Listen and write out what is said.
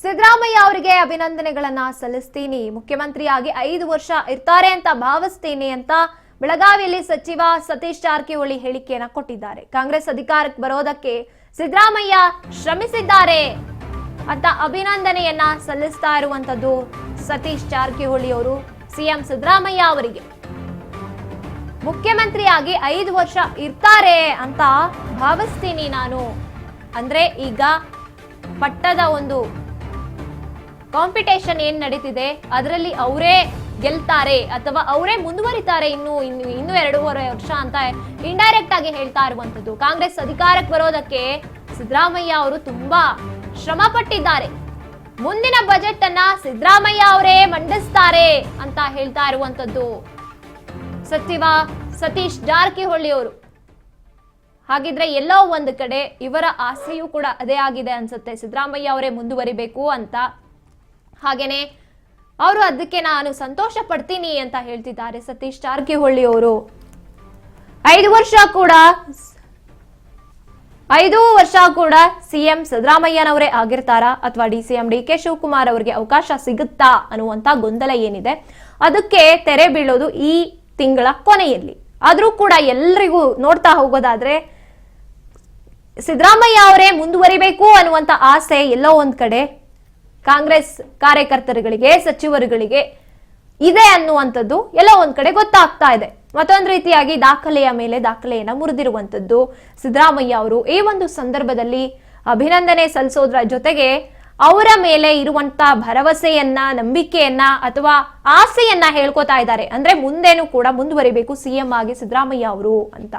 ಸಿದ್ದರಾಮಯ್ಯ ಅವರಿಗೆ ಅಭಿನಂದನೆಗಳನ್ನ ಸಲ್ಲಿಸ್ತೀನಿ, ಮುಖ್ಯಮಂತ್ರಿಯಾಗಿ 5 ವರ್ಷ ಇರ್ತಾರೆ ಅಂತ ಭಾವಿಸ್ತೀನಿ ಅಂತ ಬೆಳಗಾವಿಯಲ್ಲಿ ಸಚಿವ ಸತೀಶ್ ಜಾರಕಿಹೊಳಿ ಹೇಳಿಕೆಯನ್ನ ಕೊಟ್ಟಿದ್ದಾರೆ. ಕಾಂಗ್ರೆಸ್ ಅಧಿಕಾರಕ್ಕೆ ಬರೋದಕ್ಕೆ ಸಿದ್ದರಾಮಯ್ಯ ಶ್ರಮಿಸಿದ್ದಾರೆ ಅಂತ ಅಭಿನಂದನೆಯನ್ನ ಸಲ್ಲಿಸ್ತಾ ಇರುವಂತದ್ದು ಸತೀಶ್ ಜಾರಕಿಹೊಳಿ ಅವರು ಸಿಎಂ ಸಿದ್ದರಾಮಯ್ಯ ಅವರಿಗೆ. ಮುಖ್ಯಮಂತ್ರಿಯಾಗಿ 5 ವರ್ಷ ಇರ್ತಾರೆ ಅಂತ ಭಾವಿಸ್ತೀನಿ ನಾನು ಅಂದ್ರೆ ಈಗ ಪಟ್ಟದ ಒಂದು ಕಾಂಪಿಟೇಷನ್ ಏನ್ ನಡೀತಿದೆ ಅದರಲ್ಲಿ ಅವರೇ ಗೆಲ್ತಾರೆ ಅಥವಾ ಅವರೇ ಮುಂದುವರಿತಾರೆ ಇನ್ನು 2.5 ವರ್ಷ ಅಂತ ಇಂಡೈರೆಕ್ಟ್ ಆಗಿ ಹೇಳ್ತಾ ಇರುವಂತದ್ದು. ಕಾಂಗ್ರೆಸ್ ಅಧಿಕಾರಕ್ಕೆ ಬರೋದಕ್ಕೆ ಸಿದ್ದರಾಮಯ್ಯ ಅವರು ತುಂಬಾ ಶ್ರಮ ಪಟ್ಟಿದ್ದಾರೆ. ಮುಂದಿನ ಬಜೆಟ್ ಅನ್ನ ಸಿದ್ದರಾಮಯ್ಯ ಅವರೇ ಮಂಡಿಸ್ತಾರೆ ಅಂತ ಹೇಳ್ತಾ ಇರುವಂತದ್ದು ಸಚಿವ ಸತೀಶ್ ಜಾರಕಿಹೊಳಿ ಅವರು. ಹಾಗಿದ್ರೆ ಎಲ್ಲೋ ಒಂದು ಕಡೆ ಇವರ ಆಸೆಯೂ ಕೂಡ ಅದೇ ಆಗಿದೆ ಅನ್ಸುತ್ತೆ, ಸಿದ್ದರಾಮಯ್ಯ ಅವರೇ ಮುಂದುವರಿಬೇಕು ಅಂತ. ಹಾಗೇನೆ ಅವರು ಅದಕ್ಕೆ ನಾನು ಸಂತೋಷ ಪಡ್ತೀನಿ ಅಂತ ಹೇಳ್ತಿದ್ದಾರೆ ಸತೀಶ್ ಜಾರಕಿಹೊಳಿ ಅವರು. 5 ವರ್ಷ ಕೂಡ ಸಿಎಂ ಸಿದ್ದರಾಮಯ್ಯನವರೇ ಆಗಿರ್ತಾರಾ ಅಥವಾ ಡಿಸಿಎಂ ಡಿಕೆ ಶಿವಕುಮಾರ್ ಅವರಿಗೆ ಅವಕಾಶ ಸಿಗುತ್ತಾ ಅನ್ನುವಂತ ಗೊಂದಲ ಏನಿದೆ ಅದಕ್ಕೆ ತೆರೆ ಬೀಳೋದು ಈ ತಿಂಗಳ ಕೊನೆಯಲ್ಲಿ. ಆದ್ರೂ ಕೂಡ ಎಲ್ರಿಗೂ ನೋಡ್ತಾ ಹೋಗೋದಾದ್ರೆ ಸಿದ್ದರಾಮಯ್ಯ ಅವರೇ ಮುಂದುವರಿಬೇಕು ಅನ್ನುವಂತ ಆಸೆ ಎಲ್ಲೋ ಒಂದ್ ಕಡೆ ಕಾಂಗ್ರೆಸ್ ಕಾರ್ಯಕರ್ತರುಗಳಿಗೆ ಸಚಿವರುಗಳಿಗೆ ಇದೆ ಅನ್ನುವಂಥದ್ದು ಎಲ್ಲೋ ಒಂದ್ ಕಡೆ ಗೊತ್ತಾಗ್ತಾ ಇದೆ. ಮತ್ತೊಂದು ರೀತಿಯಾಗಿ ದಾಖಲೆಯ ಮೇಲೆ ದಾಖಲೆಯನ್ನ ಮುರಿದಿರುವಂತದ್ದು ಸಿದ್ದರಾಮಯ್ಯ ಅವರು ಈ ಒಂದು ಸಂದರ್ಭದಲ್ಲಿ ಅಭಿನಂದನೆ ಸಲ್ಲಿಸೋದ್ರ ಜೊತೆಗೆ ಅವರ ಮೇಲೆ ಇರುವಂತ ಭರವಸೆಯನ್ನ ನಂಬಿಕೆಯನ್ನ ಅಥವಾ ಆಸೆಯನ್ನ ಹೇಳ್ಕೊತಾ ಇದ್ದಾರೆ. ಅಂದ್ರೆ ಮುಂದೇನು ಕೂಡ ಮುಂದುವರಿಬೇಕು ಸಿಎಂ ಆಗಿ ಸಿದ್ದರಾಮಯ್ಯ ಅವರು ಅಂತ.